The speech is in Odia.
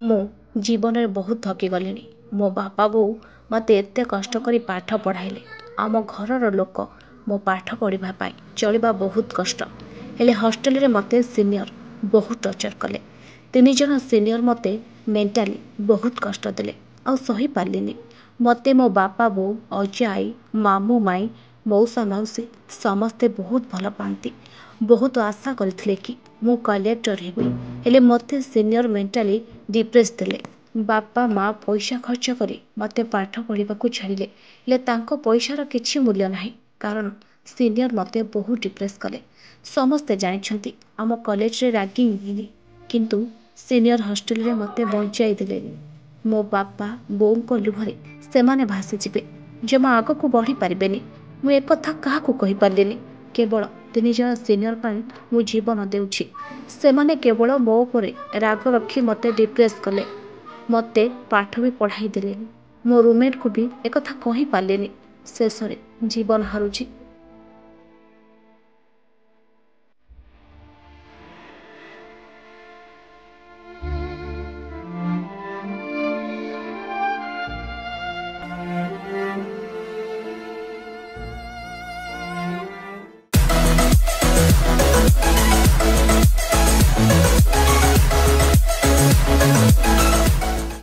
ମୁଁ ଜୀବନରେ ବହୁତ ଥକିଗଲିଣି। ମୋ ବାପା ବୋଉ ମୋତେ ଏତେ କଷ୍ଟ କରି ପାଠ ପଢ଼ାଇଲେ। ଆମ ଘରର ଲୋକ ମୋ ପାଠ ପଢ଼ିବା ପାଇଁ ଚଳିବା ବହୁତ କଷ୍ଟ। ହେଲେ ହଷ୍ଟେଲରେ ମୋତେ ସିନିୟର ବହୁତ ଟର୍ଚର କଲେ। 3 ଜଣ ସିନିୟର ମୋତେ ମେଣ୍ଟାଲି ବହୁତ କଷ୍ଟ ଦେଲେ। ଆଉ ସହିପାରିଲିନି। ମୋତେ ମୋ ବାପା ବୋଉ, ଅଜା ଆଈ, ମାମୁଁ ମାଇଁ, ମଉସା ମାଉସୀ ସମସ୍ତେ ବହୁତ ଭଲ ପାଆନ୍ତି। ବହୁତ ଆଶା କରିଥିଲେ କି ମୁଁ କଲେକ୍ଟର ହେବି। ହେଲେ ମୋତେ ସିନିୟର ମେଣ୍ଟାଲି ଡିପ୍ରେସ୍ ଦେଲେ। ବାପା ମା ପଇସା ଖର୍ଚ୍ଚ କରି ମୋତେ ପାଠ ପଢ଼ିବାକୁ ଛାଡ଼ିଲେ। ହେଲେ ତାଙ୍କ ପଇସାର କିଛି ମୂଲ୍ୟ ନାହିଁ। କାରଣ ସିନିୟର ମୋତେ ବହୁତ ଡିପ୍ରେସ୍ କଲେ। ସମସ୍ତେ ଜାଣିଛନ୍ତି ଆମ କଲେଜରେ ରାଗିଂ ହେଇନି। କିନ୍ତୁ ସିନିୟର ହଷ୍ଟେଲରେ ମୋତେ ବଞ୍ଚାଇ ଦେଲେନି। ମୋ ବାପା ବୋଉଙ୍କ ଲୁହରେ ସେମାନେ ଭାସିଯିବେ। ଜମା ଆଗକୁ ବଢ଼ିପାରିବେନି। ମୁଁ ଏକଥା କାହାକୁ କହିପାରିଲିନି। କେବଳ 3 ଜଣ ସିନିୟର ପାଇଁ ମୁଁ ଜୀବନ ଦେଉଛି। ସେମାନେ କେବଳ ମୋ ଉପରେ ରାଗ ରଖି ମୋତେ ଡିପ୍ରେସ୍ କଲେ। ମୋତେ ପାଠ ବି ପଢ଼ାଇ ଦେଲେନି। ମୋ ରୁମ୍ମେଟ୍କୁ ବି ଏକଥା କହିପାରିଲିନି। ଶେଷରେ ଜୀବନ ହାରୁଛି।